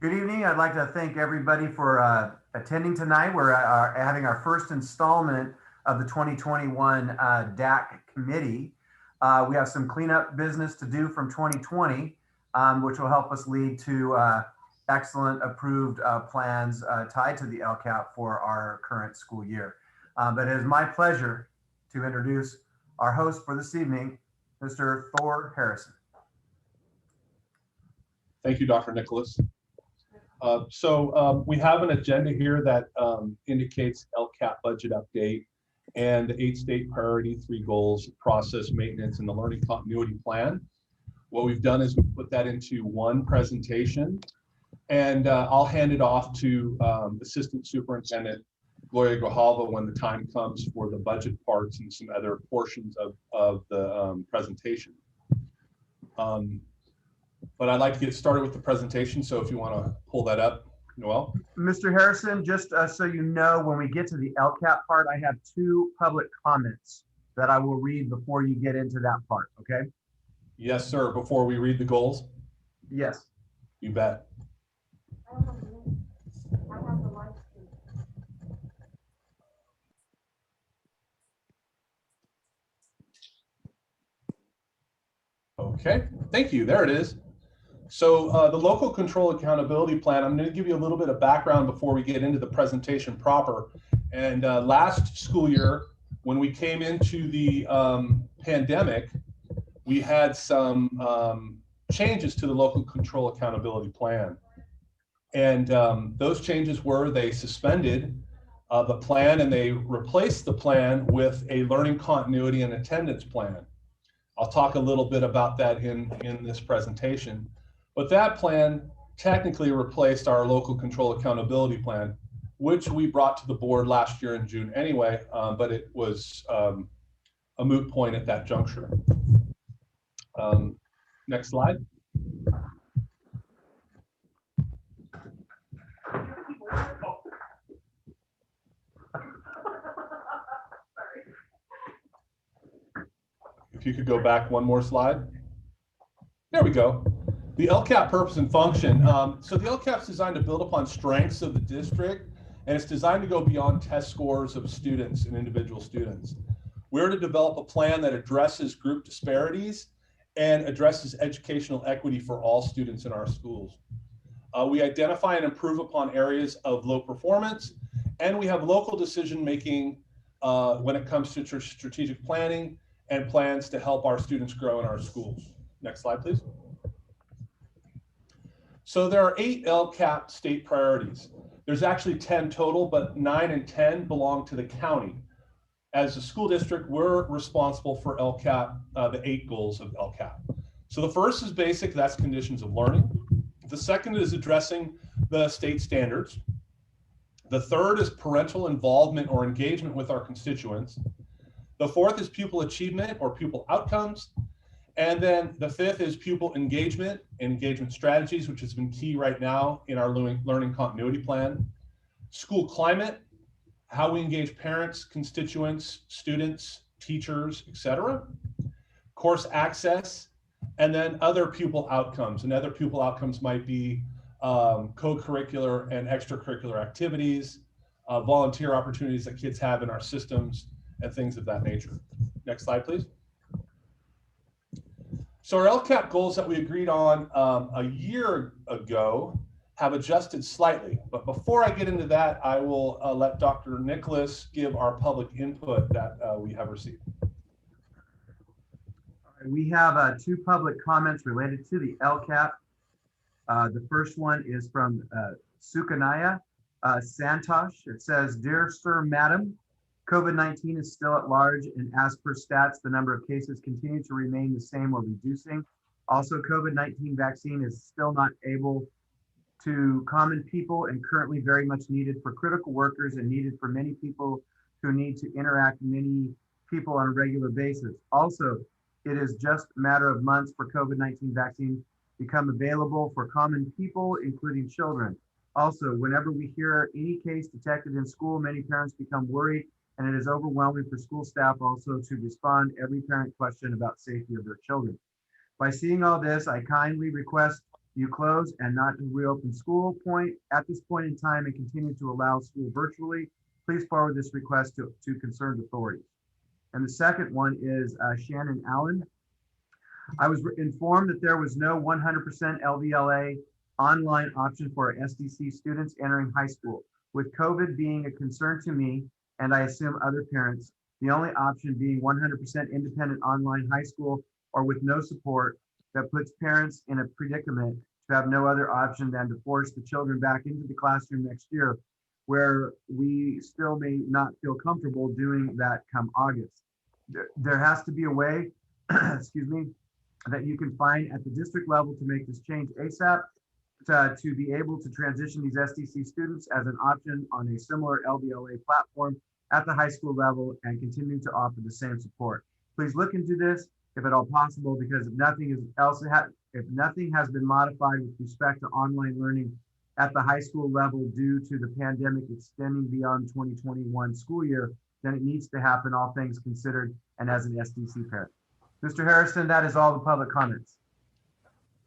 Good evening. I'd like to thank everybody for attending tonight. We're having our first installment of the 2021 DAC committee. We have some cleanup business to do from 2020, which will help us lead to excellent approved plans tied to the Lcap for our current school year. But it is my pleasure to introduce our host for this evening, Mr. Thor Harrison. Thank you, Dr. Nicholas. We have an agenda here that indicates Lcap budget update and the 8 state priority, 3 goals, process maintenance, and the learning continuity plan. What we've done is we put that into one presentation, and I'll hand it off to Assistant Superintendent Gloria Grijalva when the time comes for the budget parts and some other portions of the presentation. But I'd like to get started with the presentation, so if you want to pull that up, Noel. Mr. Harrison, just so you know, when we get to the Lcap part, I have 2 public comments that I will read before you get into that part, okay? Yes, sir. Before we read the goals? Yes. You bet. Okay, thank you. There it is. So the local control accountability plan, I'm going to give you a little bit of background before we get into the presentation proper. And last school year, when we came into the pandemic, we had some changes to the local control accountability plan. And those changes were they suspended the plan and they replaced the plan with a learning continuity and attendance plan. I'll talk a little bit about that in this presentation. But that plan technically replaced our local control accountability plan, which we brought to the board last year in June anyway, but it was a moot point at that juncture. Next slide. If you could go back one more slide. There we go. The Lcap purpose and function. So the Lcap is designed to build upon strengths of the district, and it's designed to go beyond test scores of students and individual students. We're to develop a plan that addresses group disparities and addresses educational equity for all students in our schools. We identify and improve upon areas of low performance, and we have local decision-making when it comes to strategic planning and plans to help our students grow in our schools. Next slide, please. So there are 8 Lcap state priorities. There's actually 10 total, but 9 and 10 belong to the county. As a school district, we're responsible for Lcap, the 8 goals of Lcap. So the first is basic, that's conditions of learning. The second is addressing the state standards. The third is parental involvement or engagement with our constituents. The fourth is pupil achievement or pupil outcomes. And then the 5th is pupil engagement and engagement strategies, which has been key right now in our learning continuity plan. School climate, how we engage parents, constituents, students, teachers, etc. Course access, and then other pupil outcomes. And other pupil outcomes might be co-curricular and extracurricular activities, volunteer opportunities that kids have in our systems, and things of that nature. Next slide, please. So our Lcap goals that we agreed on a year ago have adjusted slightly. But before I get into that, I will let Dr. Nicholas give our public input that we have received. We have 2 public comments related to the Lcap. The first one is from Sukanaya Santosh. It says, "Dear Sir, Madam, COVID-19 is still at large, and as per stats, the number of cases continue to remain the same or reducing. Also, COVID-19 vaccine is still not able to common people and currently very much needed for critical workers and needed for many people who need to interact many people on a regular basis. Also, it is just a matter of months for COVID-19 vaccine become available for common people, including children. Also, whenever we hear any case detected in school, many parents become worried, and it is overwhelming for school staff also to respond every parent question about safety of their children. By seeing all this, I kindly request you close and not to reopen school at this point in time and continue to allow school virtually, please forward this request to concerned authorities. And the second one is Shannon Allen. I was informed that there was no 100% LVLA online option for SDC students entering high school. With COVID being a concern to me, and I assume other parents, the only option being 100% independent online high school or with no support, that puts parents in a predicament to have no other option than to force the children back into the classroom next year, where we still may not feel comfortable doing that come August. There has to be a way, excuse me, that you can find at the district level to make this change ASAP, to be able to transition these SDC students as an option on a similar LVLA platform at the high school level and continue to offer the same support. Please look into this if at all possible, because if nothing has been modified with respect to online learning at the high school level due to the pandemic extending beyond 2021 school year, then it needs to happen, all things considered, and as an SDC parent. Mr. Harrison, that is all the public comments.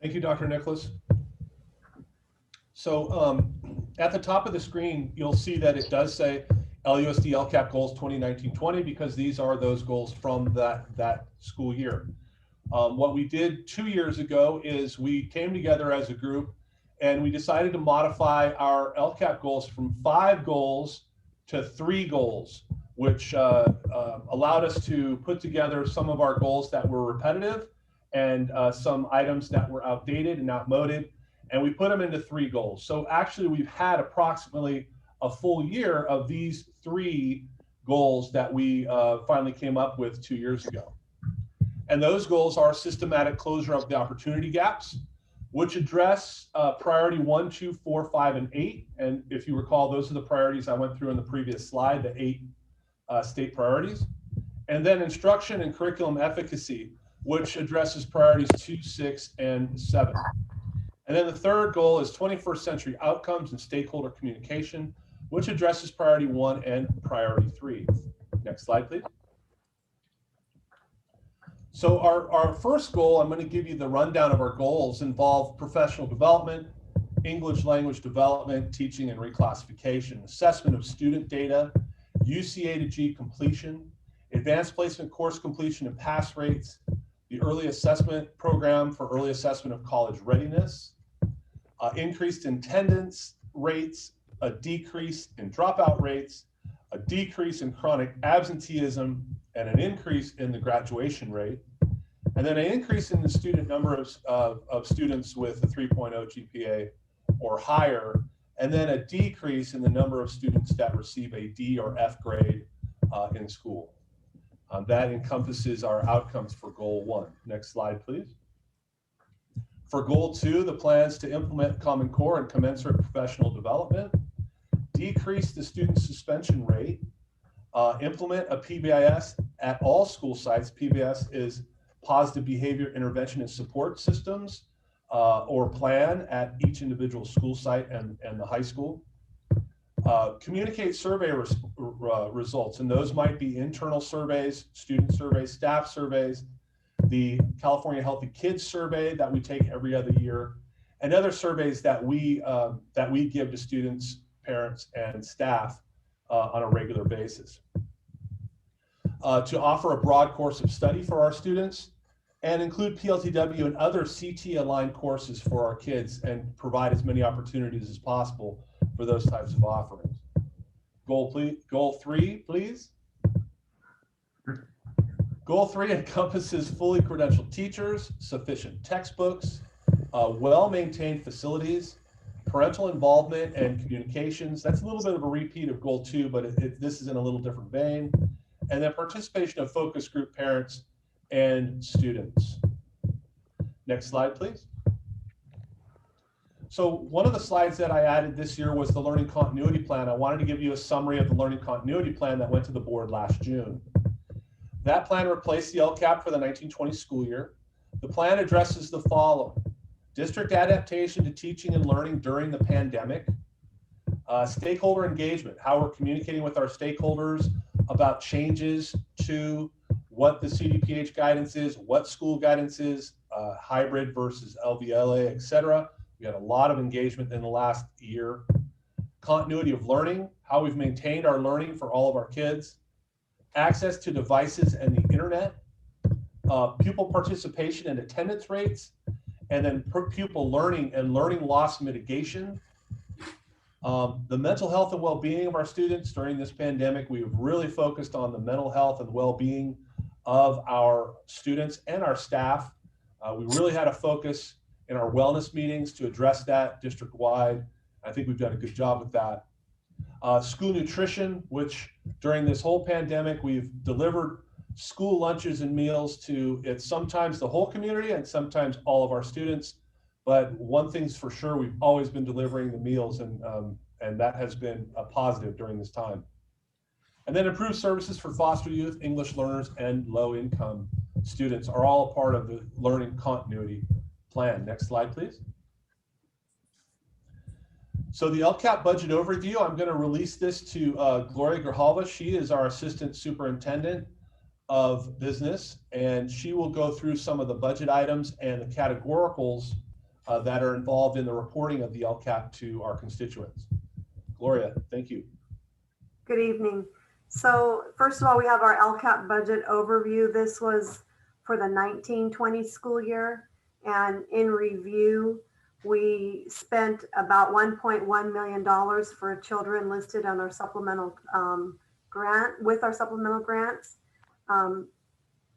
Thank you, Dr. Nicholas. So at the top of the screen, you'll see that it does say LUSD LCAP Goals 2019-20, because these are those goals from that school year. What we did 2 years ago is we came together as a group and we decided to modify our LCAP goals from 5 goals to 3 goals, which allowed us to put together some of our goals that were repetitive and some items that were outdated and outmoded, and we put them into 3 goals. So actually we've had approximately a full year of these 3 goals that we finally came up with 2 years ago. And those goals are systematic closure of the opportunity gaps, which address priority 1, 2, 4, 5, and 8. And if you recall, those are the priorities I went through in the previous slide, the 8 state priorities. And then instruction and curriculum efficacy, which addresses priorities 2, 6, and 7. And then the third goal is 21st century outcomes and stakeholder communication, which addresses priority 1 and priority 3. Next slide, please. So our first goal, I'm going to give you the rundown of our goals, involve professional development, English language development, teaching and reclassification, assessment of student data, UCA to G completion, advanced placement course completion and pass rates, the early assessment program for early assessment of college readiness, increased attendance rates, a decrease in dropout rates, a decrease in chronic absenteeism, and an increase in the graduation rate, and then an increase in the student number of students with a 3.0 GPA or higher, and then a decrease in the number of students that receive a D or F grade in school. That encompasses our outcomes for goal 1. Next slide, please. For goal 2, the plans to implement Common Core and commensurate professional development, decrease the student suspension rate, implement a PBIS at all school sites. PBIS is positive behavior intervention and support systems, or plan at each individual school site and the high school. Communicate survey results, and those might be internal surveys, student surveys, staff surveys, the California Healthy Kids survey that we take every other year, and other surveys that we give to students, parents, and staff on a regular basis. To offer a broad course of study for our students and include PLTW and other CT-aligned courses for our kids and provide as many opportunities as possible for those types of offerings. Goal 3, please. Goal 3 encompasses fully credentialed teachers, sufficient textbooks, well-maintained facilities, parental involvement and communications. That's a little bit of a repeat of goal 2, but this is in a little different vein. And then participation of focus group parents and students. Next slide, please. So one of the slides that I added this year was the learning continuity plan. I wanted to give you a summary of the learning continuity plan that went to the board last June. That plan replaced the LCAP for the 1920 school year. The plan addresses the following: district adaptation to teaching and learning during the pandemic, stakeholder engagement, how we're communicating with our stakeholders about changes to what the CDPH guidance is, what school guidance is, hybrid versus LVLA, et cetera, We had a lot of engagement in the last year. Continuity of learning, how we've maintained our learning for all of our kids. Access to devices and the internet. Pupil participation and attendance rates. And then pupil learning and learning loss mitigation. The mental health and well-being of our students during this pandemic. We've really focused on the mental health and well-being of our students and our staff. We really had a focus in our wellness meetings to address that district-wide. I think we've done a good job with that. School nutrition, which during this whole pandemic, we've delivered school lunches and meals to, it's sometimes the whole community and sometimes all of our students. But one thing's for sure, we've always been delivering the meals, and that has been a positive during this time. And then improved services for foster youth, English learners, and low-income students are all a part of the learning continuity plan. Next slide, please. So the LCAP budget overview, I'm going to release this to Gloria Grijalva. She is our Assistant Superintendent of Business, and she will go through some of the budget items and the categoricals that are involved in the reporting of the LCAP to our constituents. Gloria, thank you. Good evening. So first of all, we have our LCAP budget overview. This was for the 19-20 school year, and in review, we spent about $1.1 million for children listed on our supplemental grant, with our supplemental grants.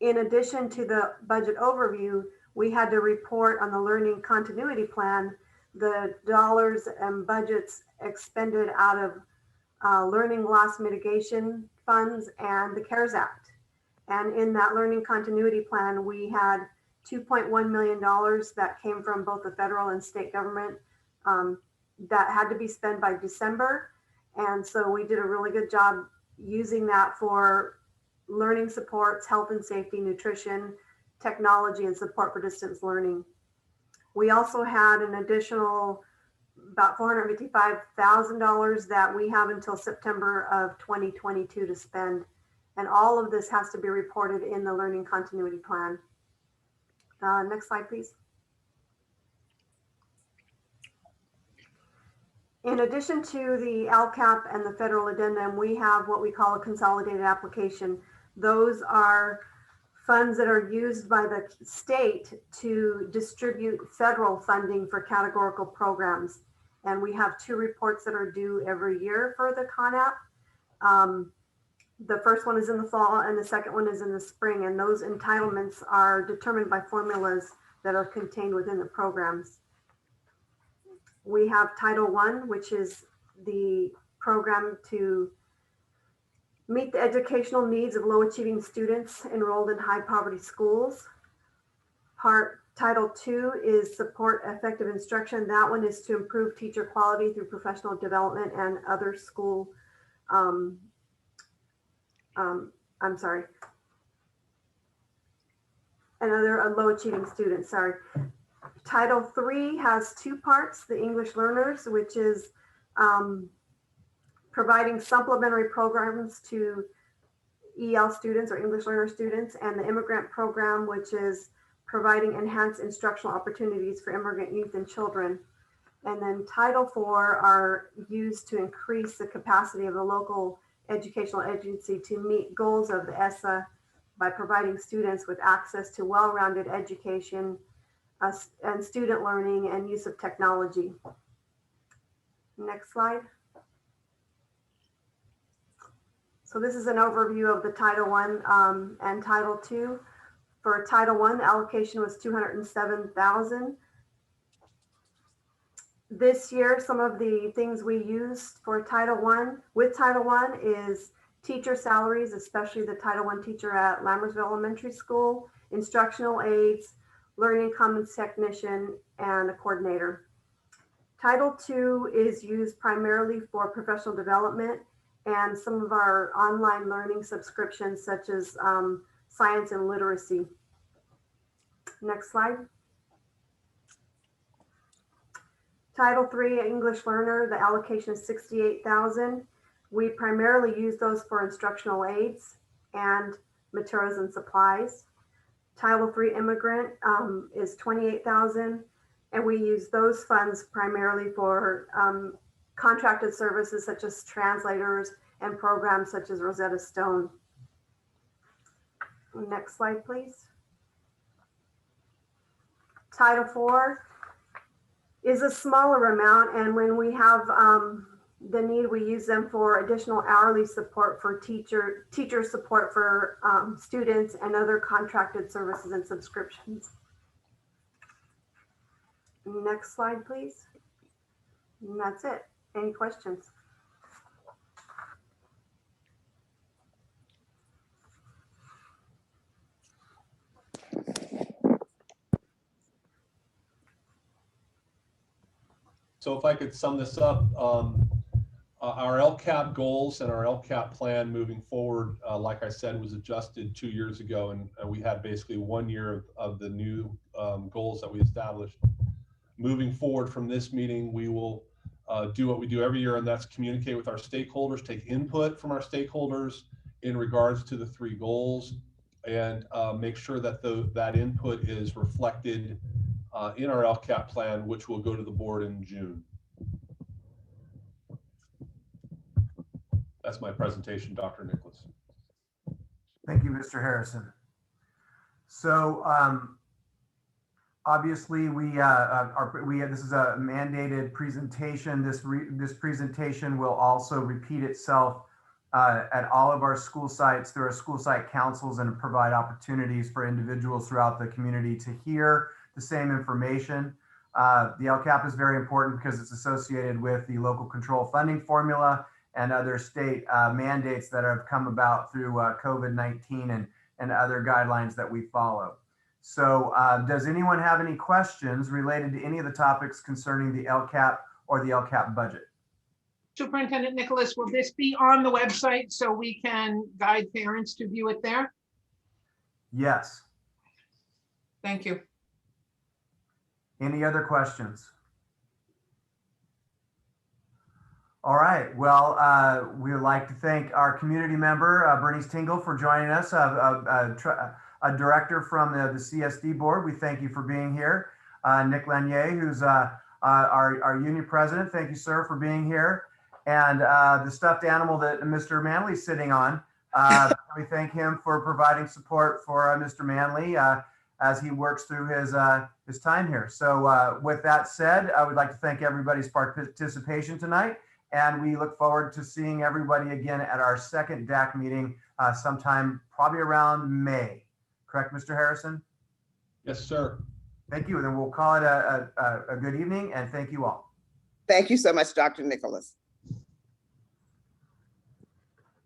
In addition to the budget overview, we had to report on the learning continuity plan, the dollars and budgets expended out of learning loss mitigation funds and the CARES Act. And in that learning continuity plan, we had $2.1 million that came from both the federal and state government that had to be spent by December. And so we did a really good job using that for learning supports, health and safety, nutrition, technology, and support for distance learning. We also had an additional about $455,000 that we have until September of 2022 to spend. And all of this has to be reported in the learning continuity plan. Next slide, please. In addition to the LCAP and the federal addendum, we have what we call a consolidated application. Those are funds that are used by the state to distribute federal funding for categorical programs. And we have 2 reports that are due every year for the CONAP. The first one is in the fall and the second one is in the spring. And those entitlements are determined by formulas that are contained within the programs. We have Title I, which is the program to meet the educational needs of low achieving students enrolled in high poverty schools. Title II is support effective instruction. That one is to improve teacher quality through professional development and other school, another low achieving students, sorry. Title III has 2 parts, the English learners, which is providing supplementary programs to EL students or English learner students, and the immigrant program, which is providing enhanced instructional opportunities for immigrant youth and children. And then Title IV are used to increase the capacity of the local educational agency to meet goals of the ESSA by providing students with access to well-rounded education and student learning and use of technology. Next slide. So this is an overview of the Title I and Title II. For Title I, the allocation was $207,000. This year, some of the things we used for Title I, with Title I, is teacher salaries, especially the Title I teacher at Lammersville Elementary School, instructional aides, learning commons technician, and a coordinator. Title II is used primarily for professional development and some of our online learning subscriptions, such as science and literacy. Next slide. Title III, English learner, the allocation is $68,000. We primarily use those for instructional aids and materials and supplies. Title III immigrant is $28,000. And we use those funds primarily for contracted services such as translators and programs such as Rosetta Stone. Next slide, please. Title IV is a smaller amount, and when we have the need, we use them for additional hourly support for teacher support for students and other contracted services and subscriptions. Next slide, please. And that's it. Any questions? So if I could sum this up, our Lcap goals and our Lcap plan moving forward, like I said, was adjusted 2 years ago, and we had basically 1 year of the new goals that we established. Moving forward from this meeting, we will do what we do every year, and that's communicate with our stakeholders, take input from our stakeholders in regards to the 3 goals, and make sure that that input is reflected in our Lcap plan, which will go to the board in June. That's my presentation, Dr. Nicholas. Thank you, Mr. Harrison. So obviously this is a mandated presentation. This presentation will also repeat itself at all of our school sites through our school site councils and provide opportunities for individuals throughout the community to hear the same information. The LCAP is very important because it's associated with the local control funding formula and other state mandates that have come about through COVID-19 and other guidelines that we follow. So does anyone have any questions related to any of the topics concerning the LCAP or the LCAP budget? Superintendent Nicholas, will this be on the website so we can guide parents to view it there? Yes. Thank you. Any other questions? All right. Well, we would like to thank our community member, Bernice Tingle, for joining us, a director from the CSD board. We thank you for being here. Nick Lanier, who's our union president. Thank you, sir, for being here. And the stuffed animal that Mr. Manley's sitting on, we thank him for providing support for Mr. Manley as he works through his time here. So with that said, I would like to thank everybody's participation tonight. And we look forward to seeing everybody again at our second DAC meeting sometime probably around May. Correct, Mr. Harrison? Yes, sir. Thank you. And then we'll call it a good evening, and thank you all. Thank you so much, Dr. Nicholas.